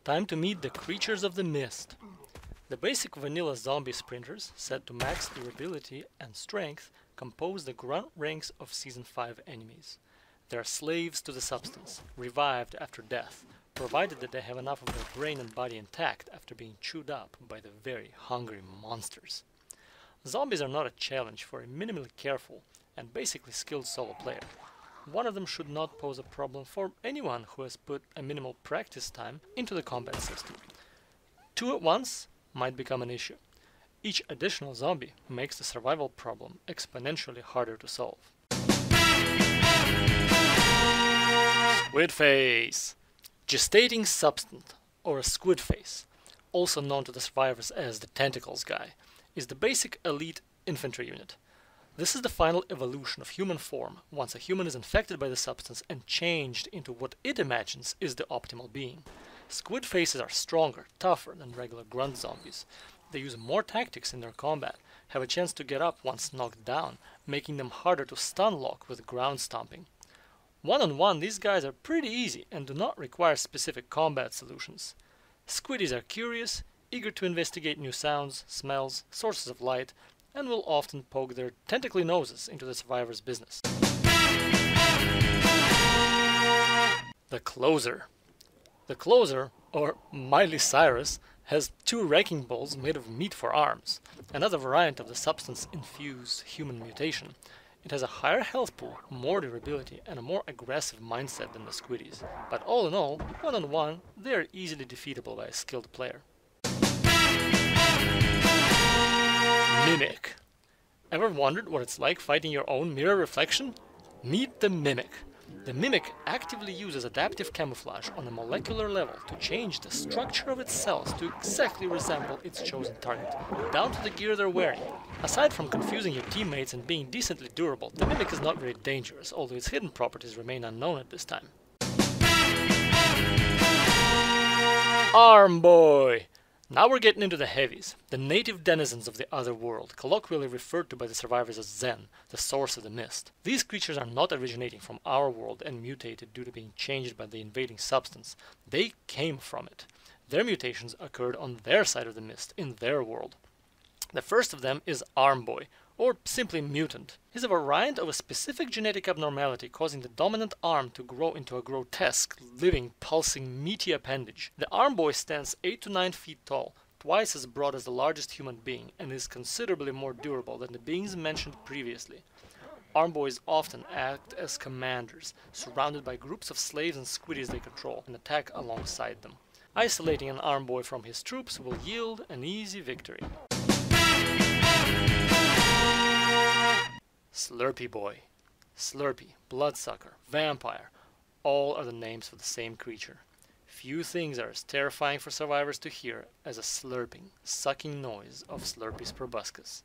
Time to meet the creatures of the mist. The basic vanilla zombie sprinters, set to max durability and strength, compose the grunt ranks of Season 5 enemies. They are slaves to the substance, revived after death, provided that they have enough of their brain and body intact after being chewed up by the very hungry monsters. Zombies are not a challenge for a minimally careful and basically skilled solo player. One of them should not pose a problem for anyone who has put a minimal practice time into the combat system. Two at once might become an issue. Each additional zombie makes the survival problem exponentially harder to solve. Squid face! Gestating substance, or a squid face, also known to the survivors as the tentacles guy, is the basic elite infantry unit. This is the final evolution of human form once a human is infected by the substance and changed into what it imagines is the optimal being. Squid faces are stronger, tougher than regular grunt zombies. They use more tactics in their combat, have a chance to get up once knocked down, making them harder to stun lock with ground stomping. One-on-one, these guys are pretty easy and do not require specific combat solutions. Squiddies are curious, eager to investigate new sounds, smells, sources of light, and will often poke their tentacly noses into the survivor's business. The Closer. The Closer, or Miley Cyrus, has two wrecking balls made of meat for arms, another variant of the substance-infused human mutation. It has a higher health pool, more durability, and a more aggressive mindset than the Squiddies. But all in all, one-on-one, they are easily defeatable by a skilled player. Mimic. Ever wondered what it's like fighting your own mirror reflection? Meet the Mimic. The Mimic actively uses adaptive camouflage on a molecular level to change the structure of its cells to exactly resemble its chosen target, down to the gear they're wearing. Aside from confusing your teammates and being decently durable, the Mimic is not very dangerous, although its hidden properties remain unknown at this time. Arm Boy! Now we're getting into the heavies, the native denizens of the other world, colloquially referred to by the survivors as Zen, the source of the mist. These creatures are not originating from our world and mutated due to being changed by the invading substance. They came from it. Their mutations occurred on their side of the mist, in their world. The first of them is Arm Boy, or simply mutant. He's a variant of a specific genetic abnormality causing the dominant arm to grow into a grotesque, living, pulsing, meaty appendage. The Arm Boy stands 8 to 9 feet tall, twice as broad as the largest human being, and is considerably more durable than the beings mentioned previously. Arm Boys often act as commanders, surrounded by groups of slaves and squiddies they control, and attack alongside them. Isolating an Arm Boy from his troops will yield an easy victory. Slurpy Boy. Slurpy, Bloodsucker, Vampire, all are the names for the same creature. Few things are as terrifying for survivors to hear as a slurping, sucking noise of Slurpy's proboscis.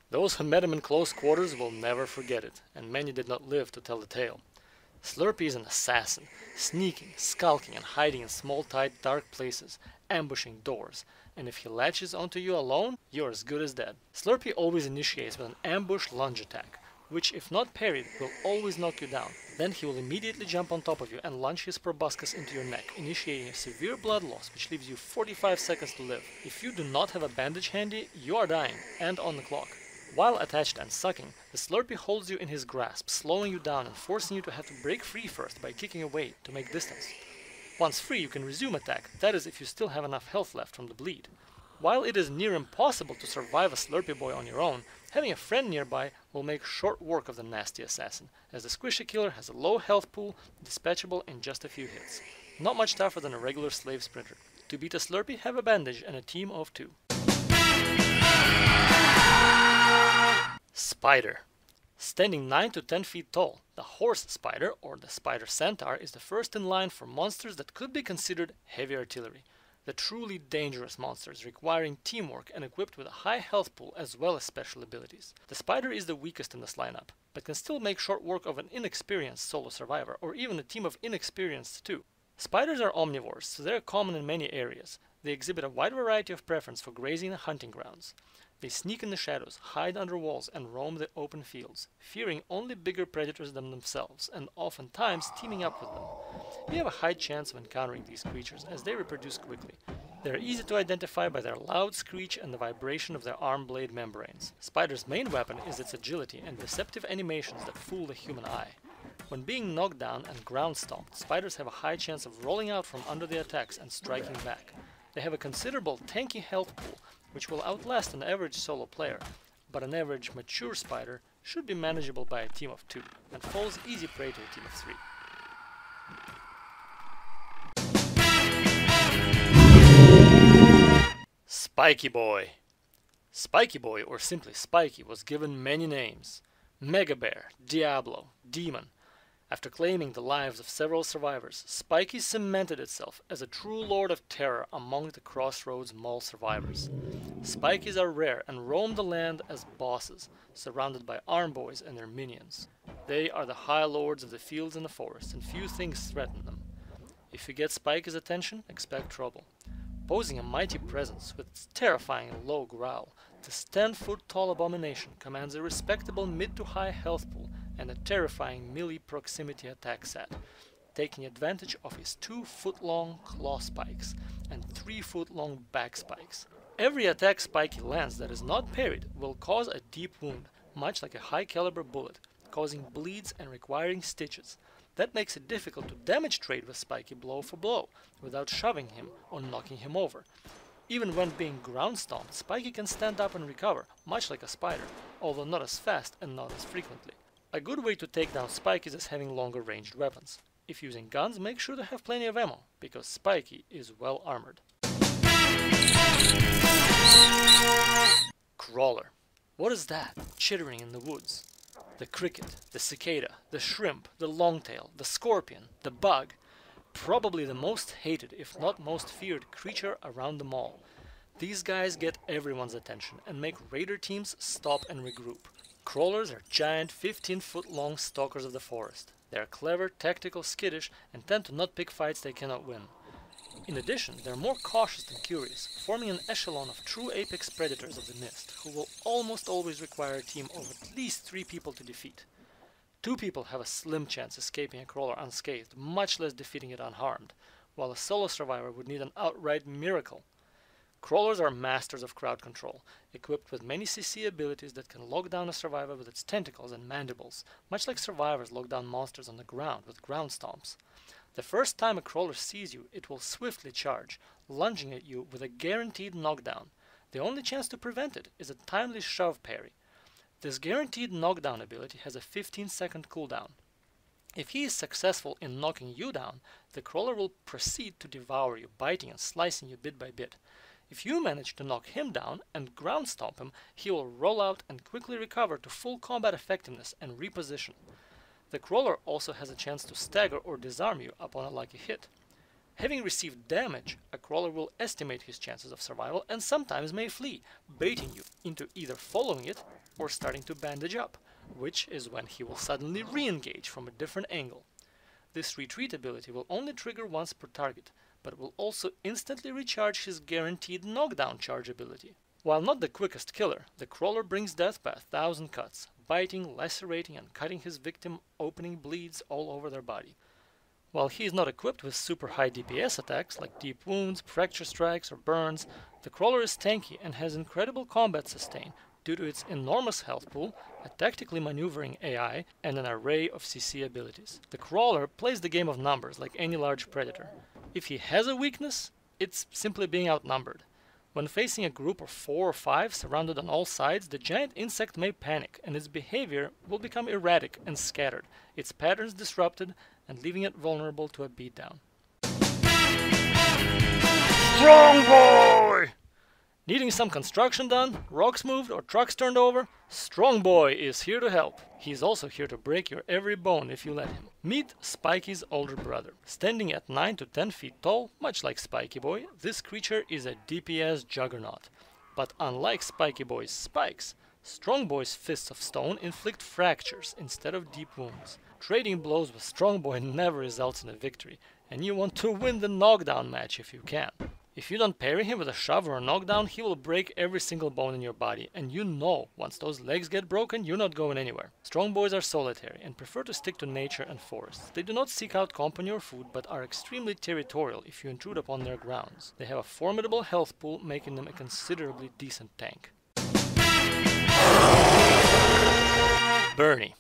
Those who met him in close quarters will never forget it, and many did not live to tell the tale. Slurpy is an assassin, sneaking, skulking, and hiding in small, tight, dark places, ambushing doors, and if he latches onto you alone, you're as good as dead. Slurpy always initiates with an ambush lunge attack, which, if not parried, will always knock you down. Then he will immediately jump on top of you and launch his proboscis into your neck, initiating a severe blood loss, which leaves you 45 seconds to live. If you do not have a bandage handy, you are dying, and on the clock. While attached and sucking, the Slurpy holds you in his grasp, slowing you down and forcing you to have to break free first by kicking away to make distance. Once free, you can resume attack, that is if you still have enough health left from the bleed. While it is near impossible to survive a Slurpy Boy on your own, having a friend nearby will make short work of the nasty assassin, as the Squishy Killer has a low health pool, dispatchable in just a few hits. Not much tougher than a regular slave sprinter. To beat a Slurpy, have a bandage and a team of 2. Spider. Standing 9 to 10 feet tall, the horse spider, or the spider centaur, is the first in line for monsters that could be considered heavy artillery. The truly dangerous monsters requiring teamwork and equipped with a high health pool as well as special abilities. The spider is the weakest in this lineup, but can still make short work of an inexperienced solo survivor, or even a team of inexperienced too. Spiders are omnivores, so they are common in many areas. They exhibit a wide variety of preference for grazing and hunting grounds. They sneak in the shadows, hide under walls, and roam the open fields, fearing only bigger predators than themselves, and oftentimes teaming up with them. You have a high chance of encountering these creatures, as they reproduce quickly. They are easy to identify by their loud screech and the vibration of their arm blade membranes. Spider's main weapon is its agility and deceptive animations that fool the human eye. When being knocked down and ground stomped, spiders have a high chance of rolling out from under the attacks and striking back. They have a considerable tanky health pool, which will outlast an average solo player, but an average mature spider should be manageable by a team of 2, and falls easy prey to a team of 3. Spiky Boy. Spiky Boy, or simply Spiky, was given many names: Mega Bear, Diablo, Demon. After claiming the lives of several survivors, Spiky cemented itself as a true lord of terror among the Crossroads Mall survivors. Spikies are rare and roam the land as bosses, surrounded by arm boys and their minions. They are the high lords of the fields and the forest, and few things threaten them. If you get Spiky's attention, expect trouble. Posing a mighty presence with its terrifying low growl, this 10-foot-tall abomination commands a respectable mid to high health pool and a terrifying melee proximity attack set, taking advantage of his 2-foot-long claw spikes and 3-foot-long back spikes. Every attack Spiky lands that is not parried will cause a deep wound, much like a high-caliber bullet, causing bleeds and requiring stitches. That makes it difficult to damage trade with Spiky blow for blow, without shoving him or knocking him over. Even when being ground stomped, Spiky can stand up and recover, much like a spider, although not as fast and not as frequently. A good way to take down Spikies is having longer ranged weapons. If using guns, make sure to have plenty of ammo, because Spiky is well armored. Crawler. What is that chittering in the woods? The cricket, the cicada, the shrimp, the longtail, the scorpion, the bug. Probably the most hated, if not most feared, creature around the mall. These guys get everyone's attention and make raider teams stop and regroup. Crawlers are giant 15-foot-long stalkers of the forest. They are clever, tactical, skittish, and tend to not pick fights they cannot win. In addition, they are more cautious than curious, forming an echelon of true apex predators of the mist, who will almost always require a team of at least 3 people to defeat. 2 people have a slim chance escaping a crawler unscathed, much less defeating it unharmed, while a solo survivor would need an outright miracle. Crawlers are masters of crowd control, equipped with many CC abilities that can lock down a survivor with its tentacles and mandibles, much like survivors lock down monsters on the ground with ground stomps. The first time a crawler sees you, it will swiftly charge, lunging at you with a guaranteed knockdown. The only chance to prevent it is a timely shove parry. This guaranteed knockdown ability has a 15-second cooldown. If he is successful in knocking you down, the crawler will proceed to devour you, biting and slicing you bit by bit. If you manage to knock him down and ground stomp him, he will roll out and quickly recover to full combat effectiveness and reposition. The crawler also has a chance to stagger or disarm you upon a lucky hit. Having received damage, a crawler will estimate his chances of survival and sometimes may flee, baiting you into either following it or starting to bandage up, which is when he will suddenly re-engage from a different angle. This retreat ability will only trigger once per target, but will also instantly recharge his guaranteed knockdown charge ability. While not the quickest killer, the crawler brings death by 1,000 cuts, biting, lacerating, and cutting his victim, opening bleeds all over their body. While he is not equipped with super high DPS attacks like deep wounds, fracture strikes, or burns, the crawler is tanky and has incredible combat sustain due to its enormous health pool, a tactically maneuvering AI, and an array of CC abilities. The crawler plays the game of numbers like any large predator. If he has a weakness, it's simply being outnumbered. When facing a group of 4 or 5 surrounded on all sides, the giant insect may panic, and its behavior will become erratic and scattered, its patterns disrupted, and leaving it vulnerable to a beatdown. Strong Boy! Needing some construction done, rocks moved, or trucks turned over? Strong Boy is here to help. He's also here to break your every bone if you let him. Meet Spiky's older brother. Standing at 9 to 10 feet tall, much like Spiky Boy, this creature is a DPS juggernaut. But unlike Spiky Boy's spikes, Strong Boy's fists of stone inflict fractures instead of deep wounds. Trading blows with Strong Boy never results in a victory, and you want to win the knockdown match if you can. If you don't parry him with a shove or a knockdown, he will break every single bone in your body, and you know once those legs get broken, you're not going anywhere. Strong boys are solitary and prefer to stick to nature and forests. They do not seek out company or food, but are extremely territorial if you intrude upon their grounds. They have a formidable health pool, making them a considerably decent tank. Bernie.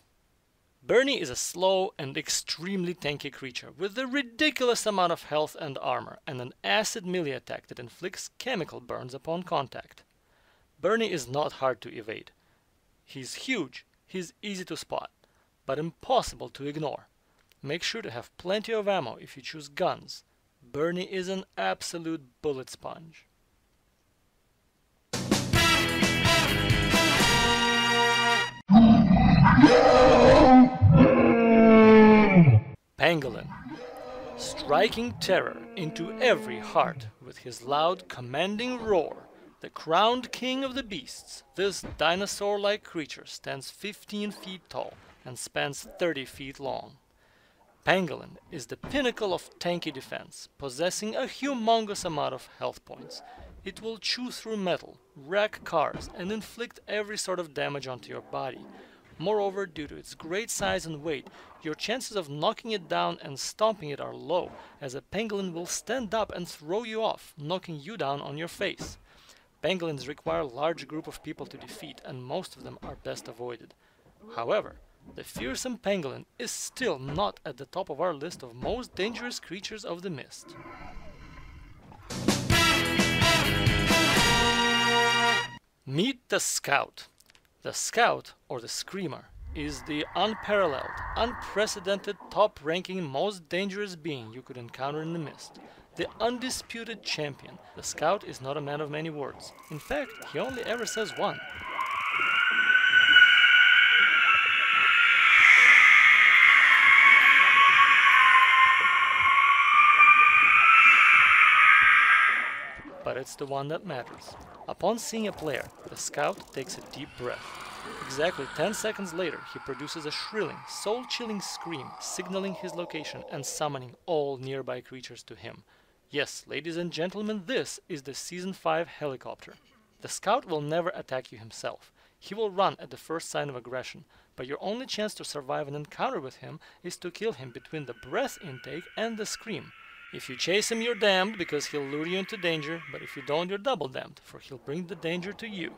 Bernie is a slow and extremely tanky creature with a ridiculous amount of health and armor and an acid melee attack that inflicts chemical burns upon contact. Bernie is not hard to evade. He's huge, he's easy to spot, but impossible to ignore. Make sure to have plenty of ammo if you choose guns. Bernie is an absolute bullet sponge. Pangolin, striking terror into every heart with his loud, commanding roar, the crowned king of the beasts, this dinosaur-like creature stands 15 feet tall and spans 30 feet long. Pangolin is the pinnacle of tanky defense, possessing a humongous amount of health points. It will chew through metal, wreck cars, and inflict every sort of damage onto your body. Moreover, due to its great size and weight, your chances of knocking it down and stomping it are low, as a pangolin will stand up and throw you off, knocking you down on your face. Pangolins require a large group of people to defeat, and most of them are best avoided. However, the fearsome pangolin is still not at the top of our list of most dangerous creatures of the mist. Meet the Scout. The Scout, or the Screamer, is the unparalleled, unprecedented, top-ranking, most dangerous being you could encounter in the mist. The undisputed champion. The Scout is not a man of many words. In fact, he only ever says one. But it's the one that matters. Upon seeing a player, the Scout takes a deep breath. Exactly 10 seconds later, he produces a shrilling, soul-chilling scream, signaling his location and summoning all nearby creatures to him. Yes, ladies and gentlemen, this is the Season 5 helicopter. The Scout will never attack you himself. He will run at the first sign of aggression, but your only chance to survive an encounter with him is to kill him between the breath intake and the scream. If you chase him, you're damned because he'll lure you into danger, but if you don't, you're double damned, for he'll bring the danger to you.